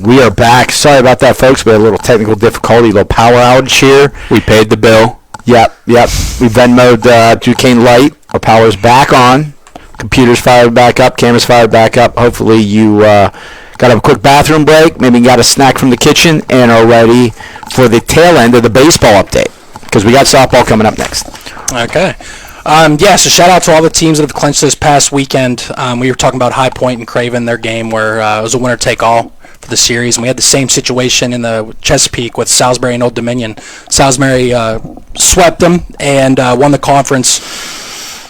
We are back. Sorry about that, folks. We had a little technical difficulty, a little power outage here. We paid the bill. Yep. We Venmoed Duquesne Light. Our power's back on. Computer's fired back up. Camera's fired back up. Hopefully you got a quick bathroom break. Maybe got a snack from the kitchen and are ready for the tail end of the baseball update because we got softball coming up next. Okay. So shout out to all the teams that have clinched this past weekend. We were talking about High Point and Craven, their game where it was a winner-take-all for the series, and we had the same situation in the Chesapeake with Salisbury and Old Dominion. Salisbury swept them and won the conference.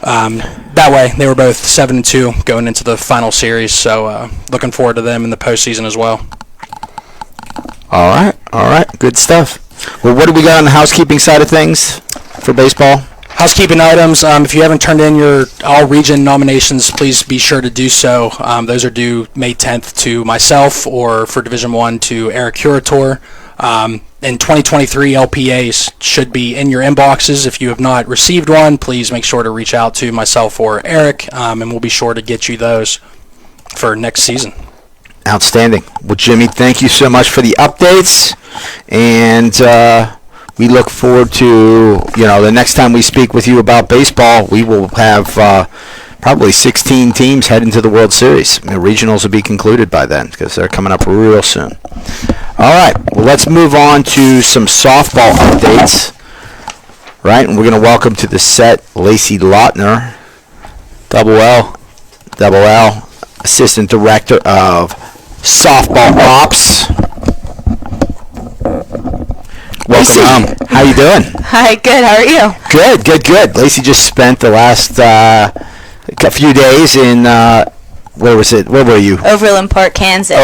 That way, they were both 7-2 going into the final series, so looking forward to them in the postseason as well. All right, good stuff. Well, what do we got on the housekeeping side of things for baseball? Housekeeping items, if you haven't turned in your all-region nominations, please be sure to do so. Those are due May 10th to myself or for Division I to Eric Curator. In 2023, LPAs should be in your inboxes. If you have not received one, please make sure to reach out to myself or Eric, and we'll be sure to get you those for next season. Outstanding. Well, Jimmy, thank you so much for the updates, and we look forward to, the next time we speak with you about baseball, we will have probably 16 teams heading to the World Series. The regionals will be concluded by then because they're coming up real soon. All right, well, let's move on to some softball updates. Right, and we're going to welcome to the set Lacey Lautner, Double L, Assistant Director of Softball Ops. Welcome. How you doing? Hi, good. How are you? Good. Lacey just spent the last few days in, where was it? Where were you? Overland Park, Kansas.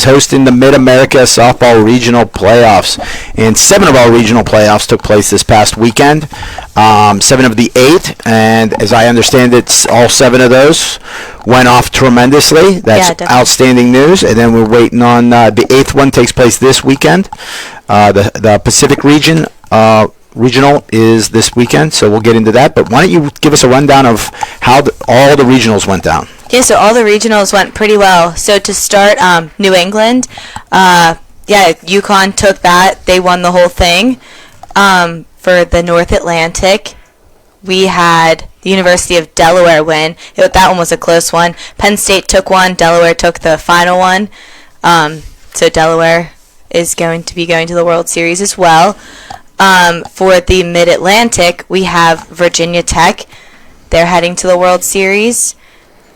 Hosting the Mid-America Softball Regional Playoffs. And 7 of our regional playoffs took place this past weekend. 7 of the 8, and as I understand it, all 7 of those went off tremendously. That's outstanding news. And then we're waiting on the 8th one takes place this weekend. The Pacific region regional is this weekend, so we'll get into that. But why don't you give us a rundown of how all the regionals went down? Yeah, so all the regionals went pretty well. So to start, New England, UConn took that. They won the whole thing. For the North Atlantic, we had the University of Delaware win. That one was a close one. Penn State took one. Delaware took the final one. So Delaware is going to be going to the World Series as well. For the Mid-Atlantic, we have Virginia Tech. They're heading to the World Series.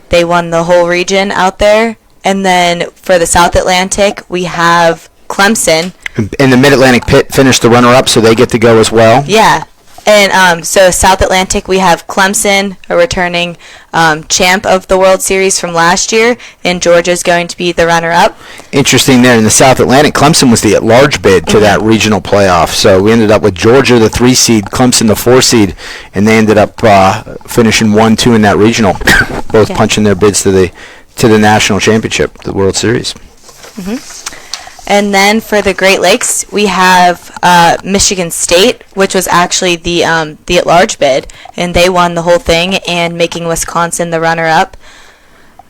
They won the whole region out there. And then for the South Atlantic, we have Clemson. And the Mid-Atlantic Pit finished the runner-up, so they get to go as well? Yeah. And so South Atlantic, we have Clemson, a returning champ of the World Series from last year, and Georgia's going to be the runner-up. Interesting there. In the South Atlantic, Clemson was the at-large bid to that regional playoff. So we ended up with Georgia, the 3 seed, Clemson, the 4 seed, and they ended up finishing 1-2 in that regional, both punching their bids to the national championship, the World Series. And then for the Great Lakes, we have Michigan State, which was actually the at-large bid, and they won the whole thing and making Wisconsin the runner-up.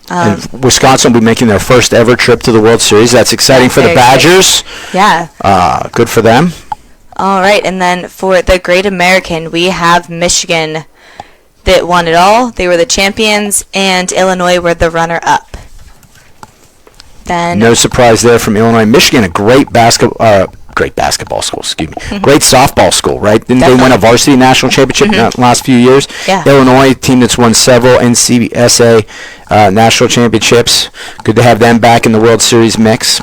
And Wisconsin will be making their first ever trip to the World Series. That's exciting for the Badgers. Yeah. Good for them. All right, and then for the Great American, we have Michigan that won it all. They were the champions, and Illinois were the runner-up. No surprise there from Illinois. Michigan, a great basketball school, excuse me. Great softball school, right? Didn't they win a varsity national championship in the last few years? Yeah. Illinois, a team that's won several NCSA national championships. Good to have them back in the World Series mix.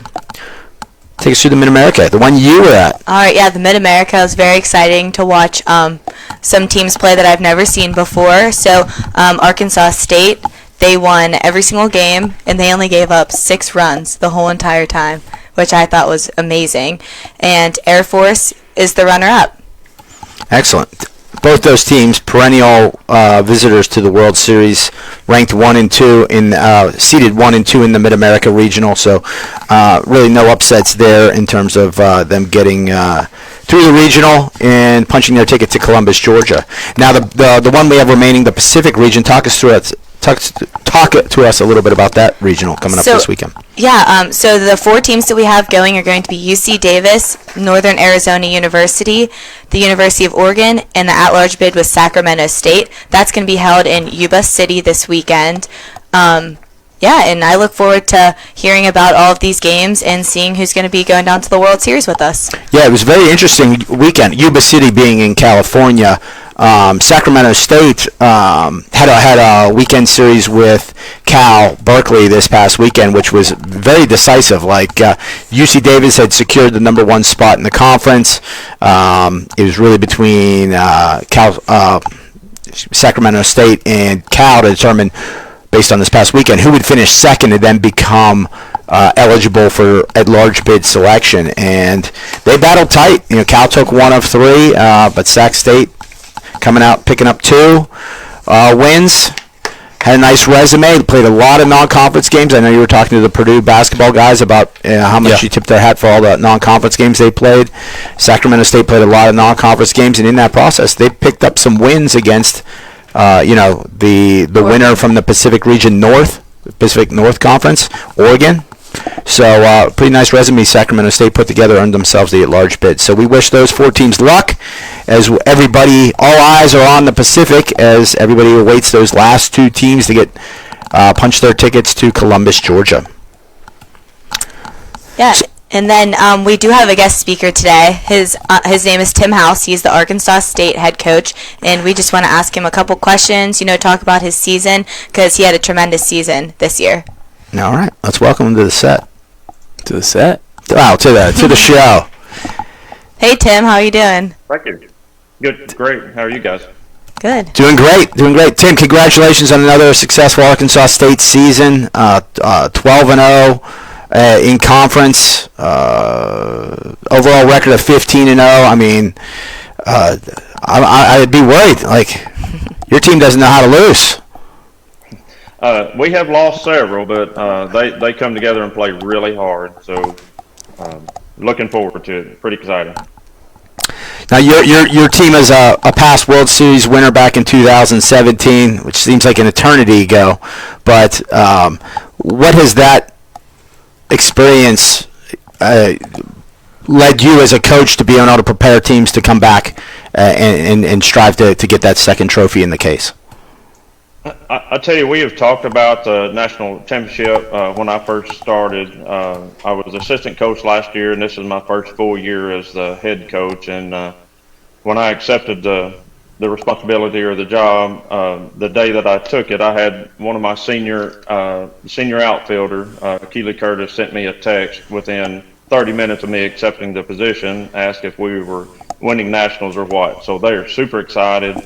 Take us through the Mid-America, the one you were at. All right, yeah, the Mid-America was very exciting to watch some teams play that I've never seen before. So Arkansas State, they won every single game, and they only gave up 6 runs the whole entire time, which I thought was amazing. And Air Force is the runner-up. Excellent. Both those teams, perennial visitors to the World Series, ranked 1 and 2 seeded 1 and 2 in the Mid-America Regional. So really no upsets there in terms of them getting through the regional and punching their ticket to Columbus, Georgia. Now the one we have remaining, the Pacific region. Talk us talk to us a little bit about that regional coming up this weekend. Yeah, so the 4 teams that we have going are going to be UC Davis, Northern Arizona University, the University of Oregon, and the at-large bid with Sacramento State. That's going to be held in Yuba City this weekend. Yeah, and I look forward to hearing about all of these games and seeing who's going to be going down to the World Series with us. Yeah, it was a very interesting weekend. Yuba City being in California, Sacramento State had a weekend series with Cal Berkeley this past weekend, which was very decisive. Like UC Davis had secured the number 1 spot in the conference. It was really between Sacramento State and Cal to determine, based on this past weekend, who would finish second and then become eligible for at-large bid selection. And they battled tight. Cal took 1 of 3, but Sac State coming out, picking up 2 wins. Had a nice resume. Played a lot of non-conference games. I know you were talking to the Purdue basketball guys about how much you tipped their hat for all the non-conference games they played. Sacramento State played a lot of non-conference games, and in that process, they picked up some wins against the winner from the Pacific North Conference, Oregon. So pretty nice resume Sacramento State put together, earned themselves the at-large bid. So we wish those 4 teams luck, as all eyes are on the Pacific, as everybody awaits those last 2 teams to get punch their tickets to Columbus, Georgia. Yeah. And then we do have a guest speaker today. His name is Tim House. He's the Arkansas State head coach, and we just want to ask him a couple questions, talk about his season, because he had a tremendous season this year. All right, let's welcome him to the set. To the set? Wow, to the show. Hey, Tim, how are you doing? Thank you. Good, great. How are you guys? Good. Doing great. Tim, congratulations on another successful Arkansas State season. 12-0 in conference. Overall record of 15-0. I mean, I'd be worried. Like, your team doesn't know how to lose. We have lost several, but they come together and play really hard. So, looking forward to it. Pretty exciting. Now, your team is a past World Series winner back in 2017, which seems like an eternity ago. But what has that experience led you as a coach to be able to prepare teams to come back and strive to get that second trophy in the case? I tell you, we have talked about the national championship when I first started. I was assistant coach last year, and this is my first full year as the head coach. And when I accepted the responsibility or the job, the day that I took it, I had one of my senior outfielder, Keely Curtis, sent me a text within 30 minutes of me accepting the position, asked if we were winning nationals or what. So they are super excited.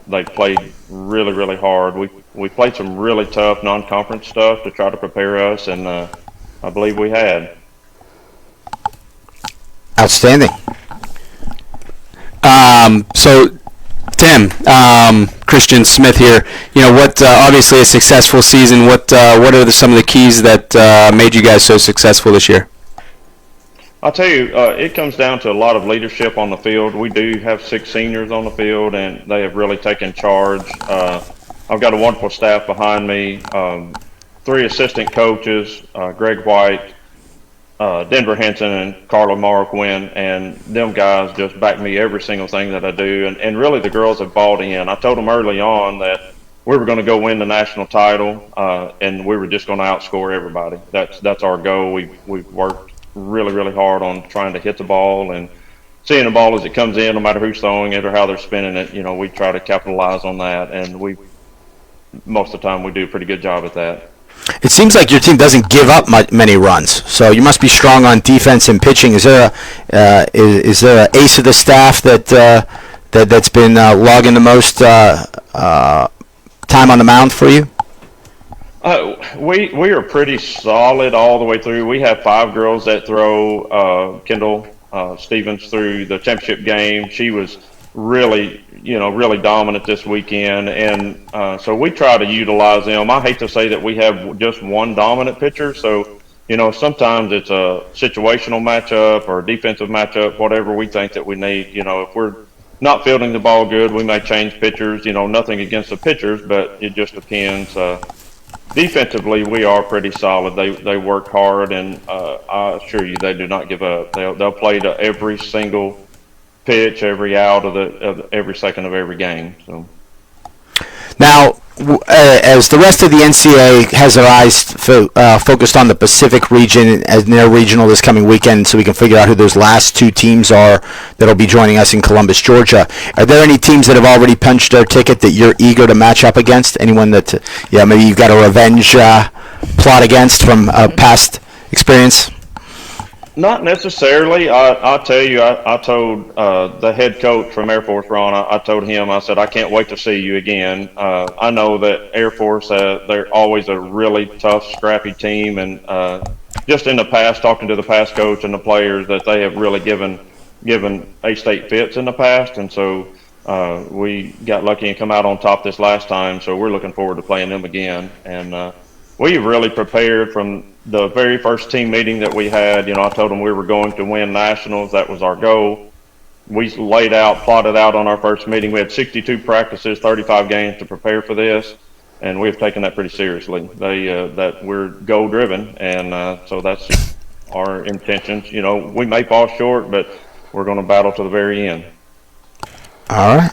They played really, really hard. We played some really tough non-conference stuff to try to prepare us, and I believe we had. Outstanding. So, Tim, Christian Smith here. What obviously a successful season. What are some of the keys that made you guys so successful this year? I'll tell you, it comes down to a lot of leadership on the field. We do have 6 seniors on the field, and they have really taken charge. I've got a wonderful staff behind me, 3 assistant coaches, Greg White, Denver Henson, and Carla Marquin, and them guys just back me every single thing that I do. And really the girls have bought in. I told them early on that we were going to go win the national title, and we were just going to outscore everybody. That's our goal. We've worked really, really hard on trying to hit the ball and seeing the ball as it comes in, no matter who's throwing it or how they're spinning it. We try to capitalize on that, and most of the time we do a pretty good job at that. It seems like your team doesn't give up many runs, so you must be strong on defense and pitching. Is there an ace of the staff that's been logging the most time on the mound for you? We are pretty solid all the way through. We have 5 girls that throw. Kendall Stevens through the championship game. She was really dominant this weekend, and so we try to utilize them. I hate to say that we have just one dominant pitcher, so sometimes it's a situational matchup or a defensive matchup, whatever we think that we need. If we're not fielding the ball good, we may change pitchers. Nothing against the pitchers, but it just depends. Defensively, we are pretty solid. They work hard, and I assure you, they do not give up. They'll play to every single pitch, every out of every second of every game. So Now, as the rest of the NCAA has their eyes focused on the Pacific region as their regional this coming weekend, so we can figure out who those last two teams are that'll be joining us in Columbus, Georgia. Are there any teams that have already punched their ticket that you're eager to match up against? Anyone that, maybe you've got a revenge plot against from past experience? not necessarily. I'll tell you, I told the head coach from Air Force, Ron, I told him, I said, I can't wait to see you again. I know that Air Force, they're always a really tough, scrappy team. And just in the past, talking to the past coach and the players, that they have really given A-State fits in the past. And so we got lucky and come out on top this last time. So we're looking forward to playing them again. And we've really prepared from the very first team meeting that we had. I told them we were going to win nationals. That was our goal. We plotted out on our first meeting. We had 62 practices, 35 games to prepare for this, and we've taken that pretty seriously. That we're goal driven, and so that's our intentions. We may fall short, but we're going to battle to the very end. All right.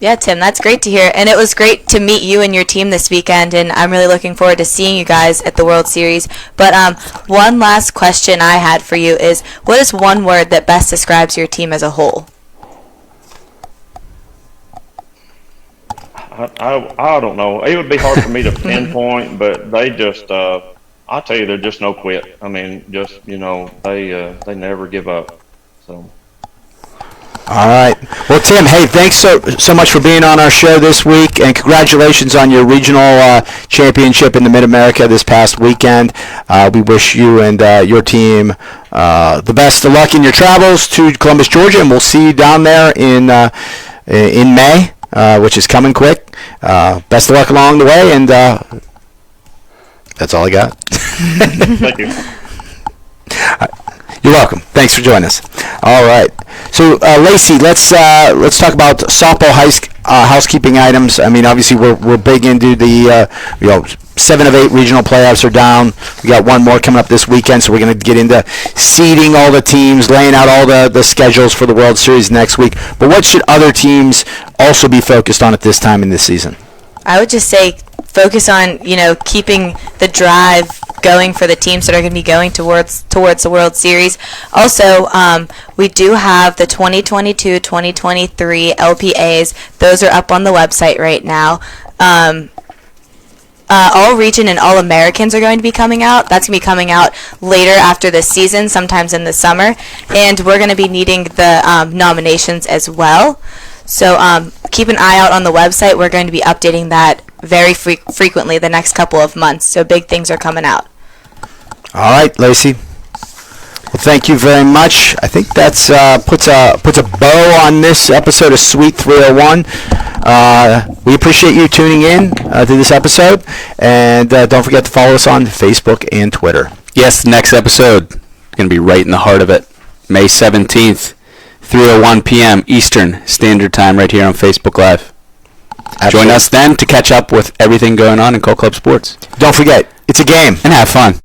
Yeah, Tim, that's great to hear. And it was great to meet you and your team this weekend, and I'm really looking forward to seeing you guys at the World Series. But one last question I had for you is, what is one word that best describes your team as a whole? I don't know. It would be hard for me to pinpoint, but they just, I'll tell you, they're just no quit. I mean, just, they never give up. So. All right. Well, Tim, hey, thanks so much for being on our show this week, and congratulations on your regional championship in the Mid-America this past weekend. We wish you and your team the best of luck in your travels to Columbus, Georgia, and we'll see you down there in May, which is coming quick. Best of luck along the way, and that's all I got. Thank you. You're welcome. Thanks for joining us. All right. So, Lacey, let's talk about softball housekeeping items. I mean, obviously, we're big into the 7 of 8 regional playoffs are down. We got one more coming up this weekend, so we're going to get into seeding all the teams, laying out all the schedules for the World Series next week. But what should other teams also be focused on at this time in this season? I would just say focus on, keeping the drive going for the teams that are going to be going towards the World Series. Also, we do have the 2022-2023 LPAs. Those are up on the website right now. All region and all Americans are going to be coming out. That's going to be coming out later after the season, sometimes in the summer. And we're going to be needing the nominations as well. So keep an eye out on the website. We're going to be updating that very frequently the next couple of months. So big things are coming out. All right, Lacey. Well, thank you very much. I think that's puts a bow on this episode of Sweet 301. We appreciate you tuning in to this episode, and don't forget to follow us on Facebook and Twitter. Yes, the next episode is going to be right in the heart of it. May 17th, 3:01 p.m. Eastern Standard Time right here on Facebook Live. Absolutely. Join us then to catch up with everything going on in Cole Club Sports. Don't forget, it's a game. And have fun.